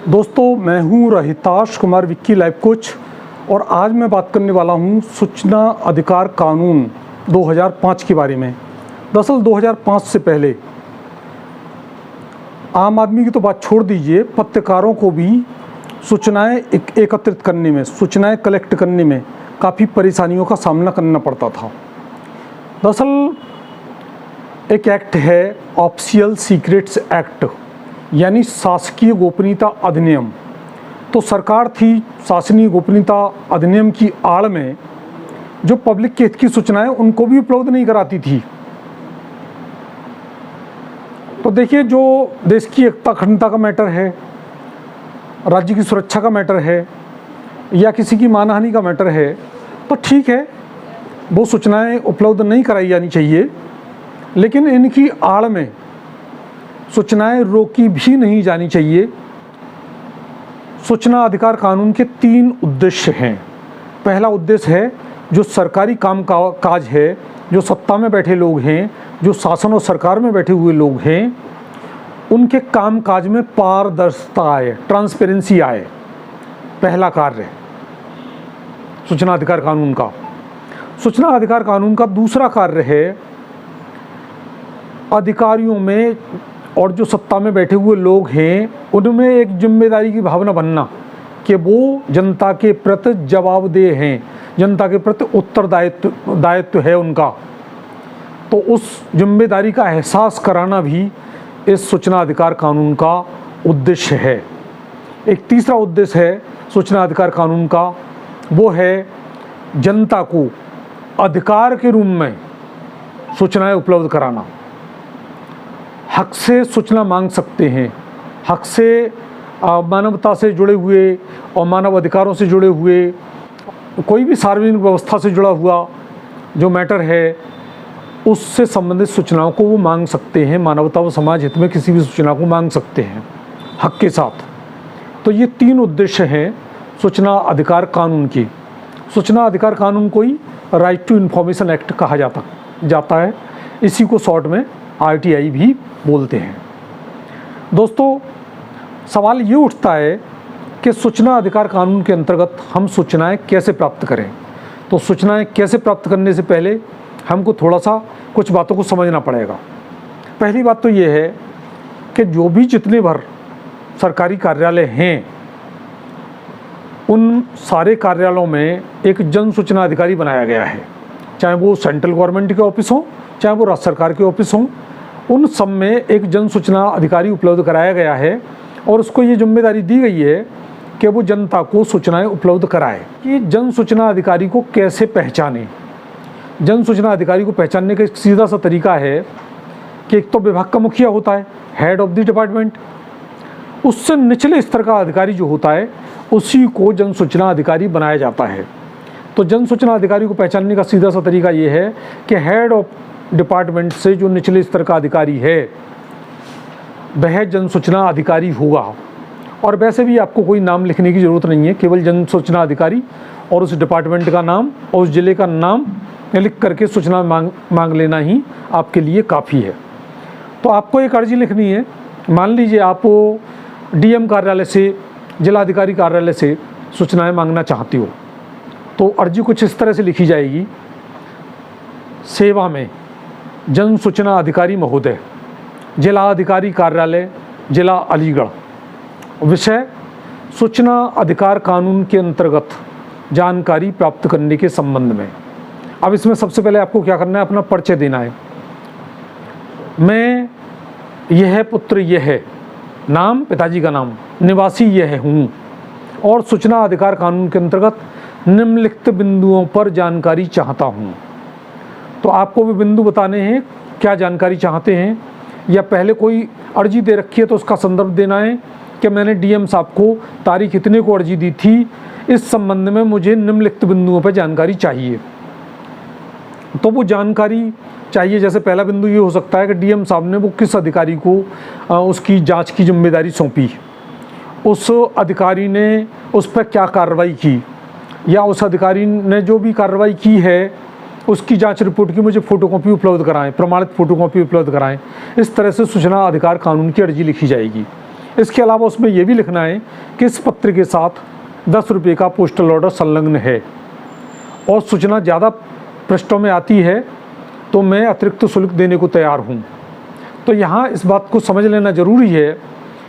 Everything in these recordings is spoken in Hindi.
दोस्तों, मैं हूं रहिताश कुमार विक्की लाइफ कोच और आज मैं बात करने वाला हूं सूचना अधिकार कानून 2005 के बारे में। दरअसल 2005 से पहले आम आदमी की तो बात छोड़ दीजिए, पत्रकारों को भी सूचनाएं एकत्रित करने में, सूचनाएं कलेक्ट करने में काफ़ी परेशानियों का सामना करना पड़ता था। दरअसल एक एक्ट है ऑफिशियल सीक्रेट्स एक्ट, यानी शासकीय गोपनीयता अधिनियम। तो सरकार थी शासकीय गोपनीयता अधिनियम की आड़ में जो पब्लिक के हित की सूचनाएं उनको भी उपलब्ध नहीं कराती थी। तो देखिए, जो देश की एकता अखंडता का मैटर है, राज्य की सुरक्षा का मैटर है या किसी की मानहानि का मैटर है, तो ठीक है, वो सूचनाएं उपलब्ध नहीं कराई जानी चाहिए, लेकिन इनकी आड़ में सूचनाएं रोकी भी नहीं जानी चाहिए। सूचना अधिकार कानून के 3 उद्देश्य हैं। पहला उद्देश्य है जो सरकारी काज है, जो सत्ता में बैठे लोग हैं, जो शासन और सरकार में बैठे हुए लोग हैं, उनके काम काज में पारदर्शिता आए, ट्रांसपेरेंसी आए। पहला कार्य सूचना अधिकार कानून का। सूचना अधिकार कानून का दूसरा कार्य है अधिकारियों में और जो सत्ता में बैठे हुए लोग हैं उनमें एक जिम्मेदारी की भावना बनना कि वो जनता के प्रति जवाबदेह हैं, जनता के प्रति उत्तरदायित्व है उनका। तो उस जिम्मेदारी का एहसास कराना भी इस सूचना अधिकार कानून का उद्देश्य है। एक तीसरा उद्देश्य है सूचना अधिकार कानून का, वो है जनता को अधिकार के रूप में सूचनाएं उपलब्ध कराना। हक से सूचना मांग सकते हैं, हक से मानवता से जुड़े हुए और मानव अधिकारों से जुड़े हुए कोई भी सार्वजनिक व्यवस्था से जुड़ा हुआ जो मैटर है उससे संबंधित सूचनाओं को वो मांग सकते हैं। मानवता व समाज हित में किसी भी सूचना को मांग सकते हैं हक के साथ। तो ये 3 उद्देश्य हैं सूचना अधिकार कानून की। सूचना अधिकार कानून को ही राइट टू इन्फॉर्मेशन एक्ट कहा जाता है। इसी को शॉर्ट में RTI भी बोलते हैं। दोस्तों, सवाल ये उठता है कि सूचना अधिकार कानून के अंतर्गत हम सूचनाएं कैसे प्राप्त करें। तो सूचनाएं कैसे प्राप्त करने से पहले हमको थोड़ा सा कुछ बातों को समझना पड़ेगा। पहली बात तो ये है कि जो भी जितने भर सरकारी कार्यालय हैं उन सारे कार्यालयों में एक जन सूचना अधिकारी बनाया गया है, चाहे वो सेंट्रल गवर्नमेंट के ऑफिस हो, चाहे वो राज्य सरकार के ऑफिस हों, उन सब में एक जन सूचना अधिकारी उपलब्ध कराया गया है और उसको ये जिम्मेदारी दी गई है कि वो जनता को सूचनाएं उपलब्ध कराए। कि जन सूचना अधिकारी को कैसे पहचाने। जन सूचना अधिकारी को पहचानने का एक सीधा सा तरीका है कि एक तो विभाग का मुखिया होता है, हेड ऑफ द डिपार्टमेंट, उससे निचले स्तर का अधिकारी जो होता है उसी को जन सूचना अधिकारी बनाया जाता है। तो जन सूचना अधिकारी को पहचानने का सीधा सा तरीका ये है कि हेड ऑफ डिपार्टमेंट से जो निचले स्तर का अधिकारी है वह जन सूचना अधिकारी होगा। और वैसे भी आपको कोई नाम लिखने की ज़रूरत नहीं है, केवल जन सूचना अधिकारी और उस डिपार्टमेंट का नाम और उस ज़िले का नाम लिख करके सूचना मांग लेना ही आपके लिए काफ़ी है। तो आपको एक अर्जी लिखनी है। मान लीजिए आप DM कार्यालय से, जिलाधिकारी कार्यालय से सूचनाएं मांगना चाहती हो, तो अर्जी कुछ इस तरह से लिखी जाएगी। सेवा में जन सूचना अधिकारी महोदय, जिला अधिकारी कार्यालय, जिला अलीगढ़। विषय सूचना अधिकार कानून के अंतर्गत जानकारी प्राप्त करने के संबंध में। अब इसमें सबसे पहले आपको क्या करना है, अपना परिचय देना है। मैं यह पुत्र यह है, नाम पिताजी का नाम, निवासी यह हूँ और सूचना अधिकार कानून के अंतर्गत निम्नलिखित बिंदुओं पर जानकारी चाहता हूँ। तो आपको भी बिंदु बताने हैं, क्या जानकारी चाहते हैं, या पहले कोई अर्जी दे रखी है तो उसका संदर्भ देना है कि मैंने DM साहब को तारीख इतने को अर्जी दी थी, इस संबंध में मुझे निम्नलिखित बिंदुओं पर जानकारी चाहिए। तो वो जानकारी चाहिए, जैसे पहला बिंदु ये हो सकता है कि DM साहब ने वो किस अधिकारी को उसकी जांच की जिम्मेदारी सौंपी, उस अधिकारी ने उस पर क्या कार्रवाई की, या उस अधिकारी ने जो भी कार्रवाई की है उसकी जांच रिपोर्ट की मुझे फ़ोटोकॉपी उपलब्ध कराएं, प्रमाणित फ़ोटोकॉपी उपलब्ध कराएं। इस तरह से सूचना अधिकार कानून की अर्जी लिखी जाएगी। इसके अलावा उसमें यह भी लिखना है कि इस पत्र के साथ 10 रुपये का पोस्टल ऑर्डर संलग्न है और सूचना ज़्यादा पृष्ठों में आती है तो मैं अतिरिक्त शुल्क देने को तैयार हूँ। तो यहाँ इस बात को समझ लेना ज़रूरी है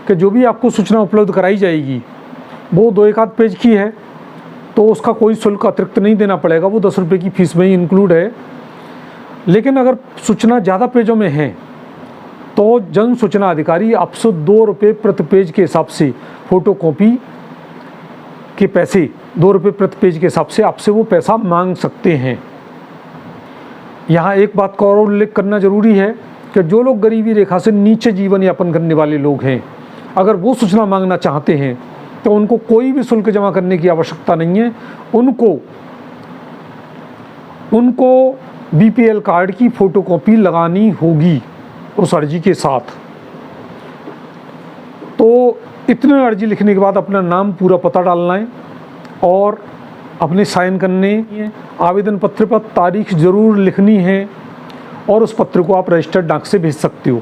कि जो भी आपको सूचना उपलब्ध कराई जाएगी वो 2-1 पेज की है तो उसका कोई शुल्क अतिरिक्त नहीं देना पड़ेगा, वो 10 रुपये की फ़ीस में ही इंक्लूड है। लेकिन अगर सूचना ज़्यादा पेजों में है तो जन सूचना अधिकारी आपसे 2 रुपये प्रति पेज के हिसाब से फोटोकॉपी के पैसे 2 रुपये प्रति पेज के हिसाब से आपसे वो पैसा मांग सकते हैं। यहाँ एक बात का और उल्लेख करना ज़रूरी है कि जो लोग गरीबी रेखा से नीचे जीवन यापन करने वाले लोग हैं, अगर वो सूचना मांगना चाहते हैं तो उनको कोई भी शुल्क जमा करने की आवश्यकता नहीं है। उनको बीपीएल कार्ड की फ़ोटोकॉपी लगानी होगी उस अर्जी के साथ। तो इतने अर्जी लिखने के बाद अपना नाम, पूरा पता डालना है और अपने साइन करने हैं। आवेदन पत्र पर तारीख ज़रूर लिखनी है और उस पत्र को आप रजिस्टर्ड डाक से भेज सकते हो।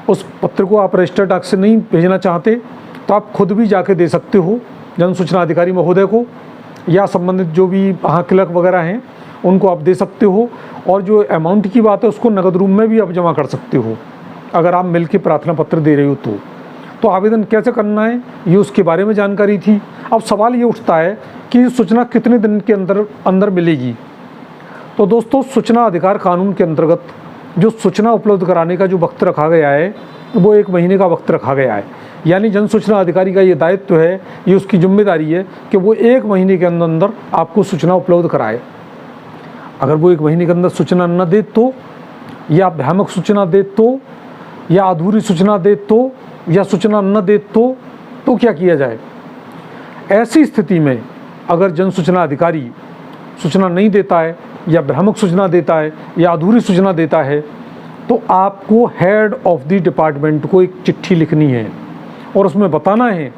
उस पत्र को आप रजिस्टर्ड डाक से नहीं भेजना चाहते तो आप खुद भी जाके दे सकते हो जन सूचना अधिकारी महोदय को, या संबंधित जो भी वहाँ क्लर्क वगैरह हैं उनको आप दे सकते हो। और जो अमाउंट की बात है उसको नगद रूप में भी आप जमा कर सकते हो अगर आप मिल के प्रार्थना पत्र दे रहे हो तो आवेदन कैसे करना है ये उसके बारे में जानकारी थी। अब सवाल ये उठता है कि सूचना कितने दिन के अंदर मिलेगी। तो दोस्तों, सूचना अधिकार कानून के अंतर्गत जो सूचना उपलब्ध कराने का जो वक्त रखा गया है वो 1 महीने का वक्त रखा गया है। यानी जन सूचना अधिकारी का ये दायित्व है, ये उसकी जिम्मेदारी है कि वो 1 महीने के अंदर आपको सूचना उपलब्ध कराए। अगर वो 1 महीने के अंदर सूचना न दे तो, या भ्रामक सूचना दे तो, या अधूरी सूचना दे तो, या सूचना न दे तो क्या किया जाए? ऐसी स्थिति में अगर जन सूचना अधिकारी सूचना नहीं देता है या भ्रामक सूचना देता है या अधूरी सूचना देता है तो आपको हेड ऑफ द डिपार्टमेंट को एक चिट्ठी लिखनी है और उसमें बताना है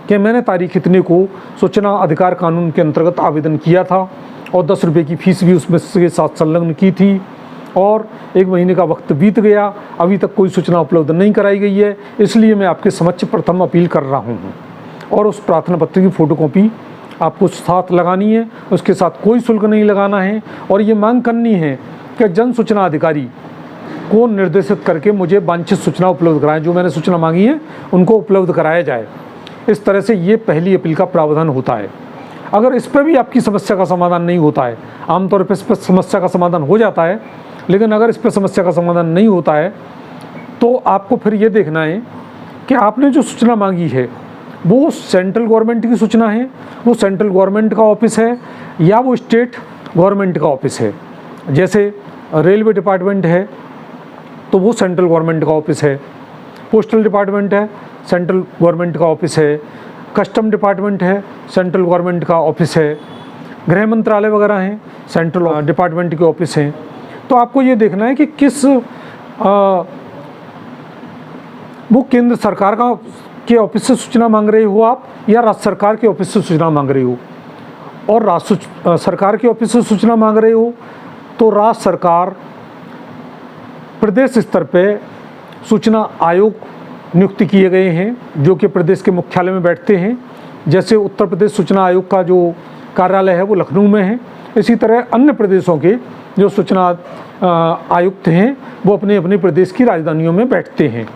कि मैंने तारीख इतने को सूचना अधिकार कानून के अंतर्गत आवेदन किया था और 10 रुपये की फ़ीस भी उसमें के साथ संलग्न की थी और 1 महीने का वक्त बीत गया, अभी तक कोई सूचना उपलब्ध नहीं कराई गई है, इसलिए मैं आपके समक्ष प्रथम अपील कर रहा हूँ। और उस प्रार्थना पत्र की फ़ोटोकॉपी आपको साथ लगानी है, उसके साथ कोई शुल्क नहीं लगाना है और ये मांग करनी है कि जन सूचना अधिकारी को निर्देशित करके मुझे वांछित सूचना उपलब्ध कराएं, जो मैंने सूचना मांगी है उनको उपलब्ध कराया जाए। इस तरह से ये पहली अपील का प्रावधान होता है। अगर इस पर भी आपकी समस्या का समाधान नहीं होता है, आमतौर पर इस पर समस्या का समाधान हो जाता है, लेकिन अगर इस पर समस्या का समाधान नहीं होता है तो आपको फिर ये देखना है कि आपने जो सूचना मांगी है वो सेंट्रल गवर्नमेंट की सूचना है, वो सेंट्रल गवर्नमेंट का ऑफिस है या वो स्टेट गवर्नमेंट का ऑफिस है। जैसे रेलवे डिपार्टमेंट है तो वो सेंट्रल गवर्नमेंट का ऑफिस है, पोस्टल डिपार्टमेंट है सेंट्रल गवर्नमेंट का ऑफिस है, कस्टम डिपार्टमेंट है सेंट्रल गवर्नमेंट का ऑफिस है, गृह मंत्रालय वगैरह हैं सेंट्रल डिपार्टमेंट के ऑफिस हैं। तो आपको ये देखना है कि किस वो केंद्र सरकार के ऑफिस से सूचना मांग रहे हो आप या राज्य सरकार के ऑफिस से सूचना मांग रहे हो। और राज्य सरकार के ऑफिस से सूचना मांग रहे हो तो राज्य सरकार प्रदेश स्तर पे सूचना आयोग नियुक्त किए गए हैं जो कि प्रदेश के मुख्यालय में बैठते हैं। जैसे उत्तर प्रदेश सूचना आयोग का जो कार्यालय है वो लखनऊ में है, इसी तरह अन्य प्रदेशों के जो सूचना आयुक्त हैं वो अपने अपने प्रदेश की राजधानियों में बैठते हैं।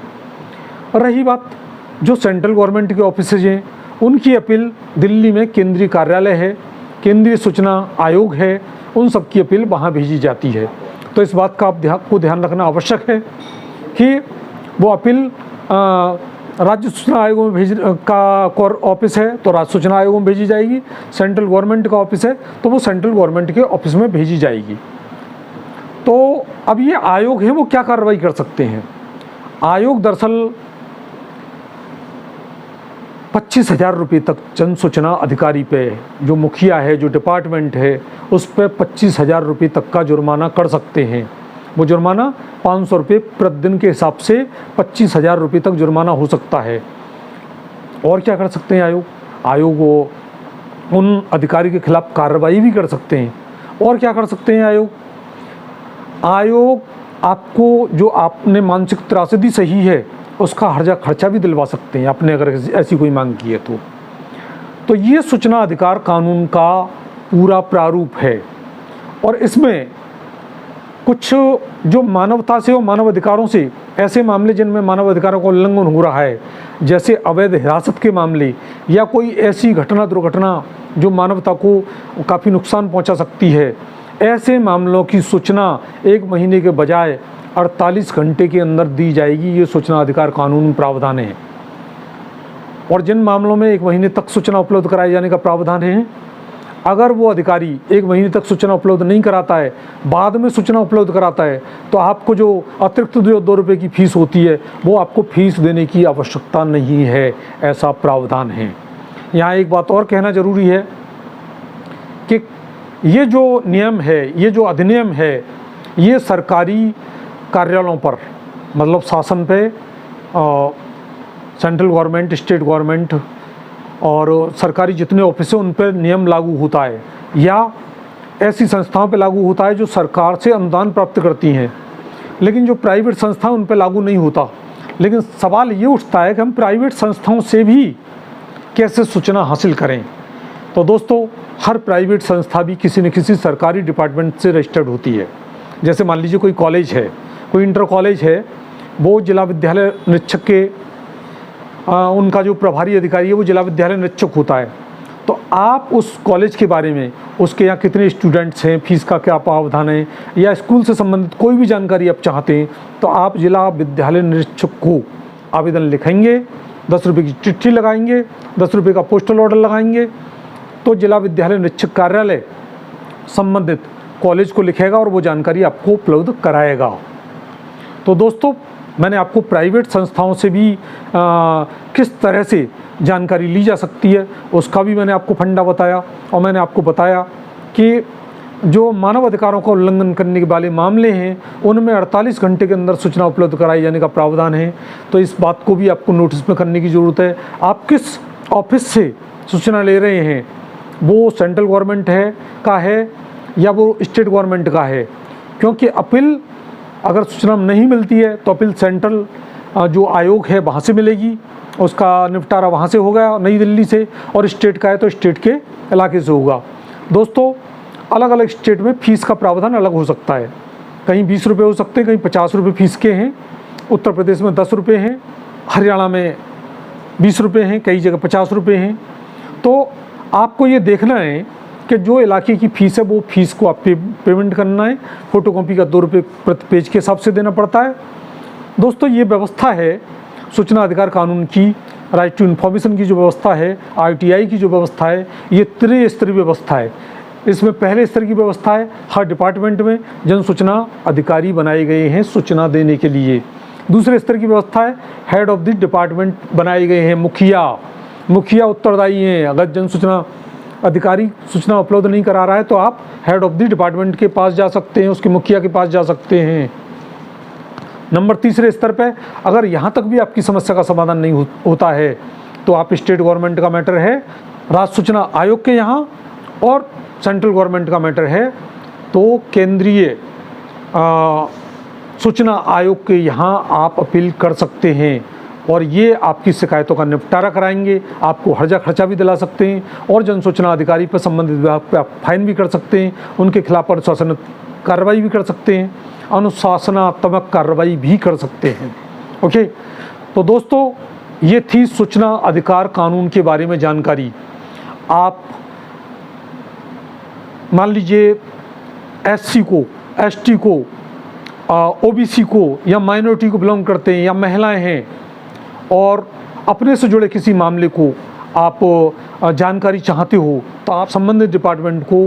और रही बात जो सेंट्रल गवर्नमेंट के ऑफिसेज हैं उनकी अपील दिल्ली में केंद्रीय कार्यालय है, केंद्रीय सूचना आयोग है, उन सब की अपील वहाँ भेजी जाती है। तो इस बात का आपको ध्यान रखना आवश्यक है कि वो अपील राज्य सूचना आयोग में का ऑफिस है तो राज्य सूचना आयोग में भेजी जाएगी, सेंट्रल गवर्नमेंट का ऑफिस है तो वो सेंट्रल गवर्नमेंट के ऑफिस में भेजी जाएगी। तो अब ये आयोग है वो क्या कार्रवाई कर सकते हैं? आयोग दरअसल 25,000 रुपये तक जन सूचना अधिकारी पे, जो मुखिया है, जो डिपार्टमेंट है, उस पर 25,000 रुपये तक का जुर्माना कर सकते हैं। वो जुर्माना 500 रुपये प्रतिदिन के हिसाब से 25,000 रुपये तक जुर्माना हो सकता है। और क्या कर सकते हैं आयोग वो उन अधिकारी के खिलाफ कार्रवाई भी कर सकते हैं। और क्या कर सकते हैं आयोग आपको जो आपने मानसिक त्रासदी सही है उसका हर्जा खर्चा भी दिलवा सकते हैं आपने अगर ऐसी कोई मांग की है तो ये सूचना अधिकार कानून का पूरा प्रारूप है। और इसमें कुछ जो मानवता से और मानव अधिकारों से ऐसे मामले जिनमें मानव अधिकारों का उल्लंघन हो रहा है, जैसे अवैध हिरासत के मामले या कोई ऐसी घटना दुर्घटना जो मानवता को काफ़ी नुकसान पहुंचा सकती है, ऐसे मामलों की सूचना 1 महीने के बजाय 48 घंटे के अंदर दी जाएगी। ये सूचना अधिकार कानून में प्रावधान है। और जिन मामलों में 1 महीने तक सूचना उपलब्ध कराए जाने का प्रावधान है, अगर वो अधिकारी 1 महीने तक सूचना उपलब्ध नहीं कराता है, बाद में सूचना उपलब्ध कराता है, तो आपको जो अतिरिक्त जो 2 रुपये की फीस होती है वो आपको फीस देने की आवश्यकता नहीं है, ऐसा प्रावधान है। यहाँ एक बात और कहना ज़रूरी है कि ये जो नियम है, ये जो अधिनियम है, ये सरकारी कार्यालयों पर मतलब शासन पे सेंट्रल गवर्नमेंट, स्टेट गवर्नमेंट और सरकारी जितने ऑफिस हैं उन पर नियम लागू होता है, या ऐसी संस्थाओं पे लागू होता है जो सरकार से अनुदान प्राप्त करती हैं, लेकिन जो प्राइवेट संस्थाएं उन पे लागू नहीं होता। लेकिन सवाल ये उठता है कि हम प्राइवेट संस्थाओं से भी कैसे सूचना हासिल करें। तो दोस्तों, हर प्राइवेट संस्था भी किसी न किसी सरकारी डिपार्टमेंट से रजिस्टर्ड होती है। जैसे मान लीजिए कोई कॉलेज है, कोई इंटर कॉलेज है, वो जिला विद्यालय निरीक्षक के उनका जो प्रभारी अधिकारी है वो जिला विद्यालय निरीक्षक होता है। तो आप उस कॉलेज के बारे में, उसके यहाँ कितने स्टूडेंट्स हैं, फीस का क्या प्रावधान है, या स्कूल से संबंधित कोई भी जानकारी आप चाहते हैं, तो आप जिला विद्यालय निरीक्षक को आवेदन लिखेंगे, 10 रुपये की चिट्ठी लगाएंगे, 10 रुपये का पोस्टल ऑर्डर लगाएंगे, तो जिला विद्यालय निरीक्षक कार्यालय संबंधित कॉलेज को लिखेगा और वो जानकारी आपको उपलब्ध कराएगा। तो दोस्तों, मैंने आपको प्राइवेट संस्थाओं से भी किस तरह से जानकारी ली जा सकती है उसका भी मैंने आपको फंडा बताया, और मैंने आपको बताया कि जो मानव अधिकारों का उल्लंघन करने के वाले मामले हैं उनमें 48 घंटे के अंदर सूचना उपलब्ध कराए जाने का प्रावधान है। तो इस बात को भी आपको नोटिस में करने की ज़रूरत है। आप किस ऑफिस से सूचना ले रहे हैं, वो सेंट्रल गवर्नमेंट का है या वो स्टेट गवर्नमेंट का है, क्योंकि अपील अगर सूचना नहीं मिलती है तो अपील सेंट्रल जो आयोग है वहाँ से मिलेगी, उसका निपटारा वहाँ से होगा नई दिल्ली से, और स्टेट का है तो स्टेट के इलाके से होगा। दोस्तों, अलग अलग स्टेट में फ़ीस का प्रावधान अलग हो सकता है, कहीं 20 रुपये हो सकते हैं, कहीं 50 रुपये फीस के हैं, उत्तर प्रदेश में 10 रुपये हैं, हरियाणा में 20 रुपये हैं, कई जगह 50 रुपये हैं। तो आपको ये देखना है कि जो इलाके की फ़ीस है वो फ़ीस को आप पेमेंट करना है। फ़ोटोकॉपी का 2 रुपये प्रति पेज के हिसाब से देना पड़ता है। दोस्तों, ये व्यवस्था है सूचना अधिकार कानून की, राइट टू इन्फॉर्मेशन की जो व्यवस्था है, RTI की जो व्यवस्था है, ये त्रिस्तरीय व्यवस्था है। इसमें पहले स्तर की व्यवस्था है, हर डिपार्टमेंट में जन सूचना अधिकारी बनाए गए हैं सूचना देने के लिए। दूसरे स्तर की व्यवस्था है, हेड ऑफ द डिपार्टमेंट बनाए गए हैं, मुखिया उत्तरदायी हैं। अगर जन सूचना अधिकारी सूचना उपलब्ध नहीं करा रहा है तो आप हेड ऑफ द डिपार्टमेंट के पास जा सकते हैं, उसके मुखिया के पास जा सकते हैं। नंबर तीसरे स्तर पे अगर यहाँ तक भी आपकी समस्या का समाधान नहीं होता है तो आप स्टेट गवर्नमेंट का मैटर है, राज्य सूचना आयोग के यहाँ, और सेंट्रल गवर्नमेंट का मैटर है तो केंद्रीय सूचना आयोग के यहाँ आप अपील कर सकते हैं, और ये आपकी शिकायतों का निपटारा कराएंगे, आपको हर्जा खर्चा भी दिला सकते हैं, और जन सूचना अधिकारी पर संबंधित विभाग पर आप फाइन भी कर सकते हैं, उनके खिलाफ अनुशासन कार्रवाई भी कर सकते हैं, अनुशासनात्मक कार्रवाई भी कर सकते हैं। ओके, तो दोस्तों, ये थी सूचना अधिकार कानून के बारे में जानकारी। आप मान लीजिए SC को, ST को, OBC को या माइनॉरिटी को बिलोंग करते हैं, या महिलाएं हैं, और अपने से जुड़े किसी मामले को आप जानकारी चाहते हो तो आप संबंधित डिपार्टमेंट को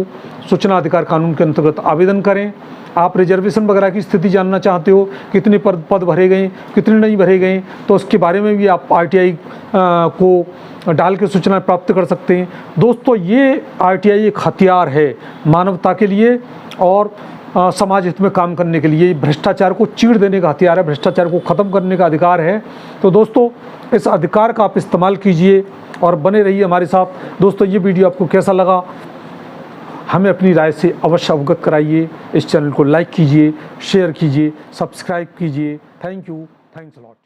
सूचना अधिकार कानून के अंतर्गत आवेदन करें। आप रिजर्वेशन वगैरह की स्थिति जानना चाहते हो, कितने पद भरे गए, कितने नहीं भरे गए, तो उसके बारे में भी आप RTI को डाल के सूचना प्राप्त कर सकते हैं। दोस्तों, ये RTI एक हथियार है मानवता के लिए और समाज हित में काम करने के लिए। भ्रष्टाचार को चीर देने का हथियार है, भ्रष्टाचार को ख़त्म करने का अधिकार है। तो दोस्तों, इस अधिकार का आप इस्तेमाल कीजिए और बने रहिए हमारे साथ। दोस्तों, ये वीडियो आपको कैसा लगा हमें अपनी राय से अवश्य अवगत कराइए। इस चैनल को लाइक कीजिए, शेयर कीजिए, सब्सक्राइब कीजिए। Thank you, thanks a lot.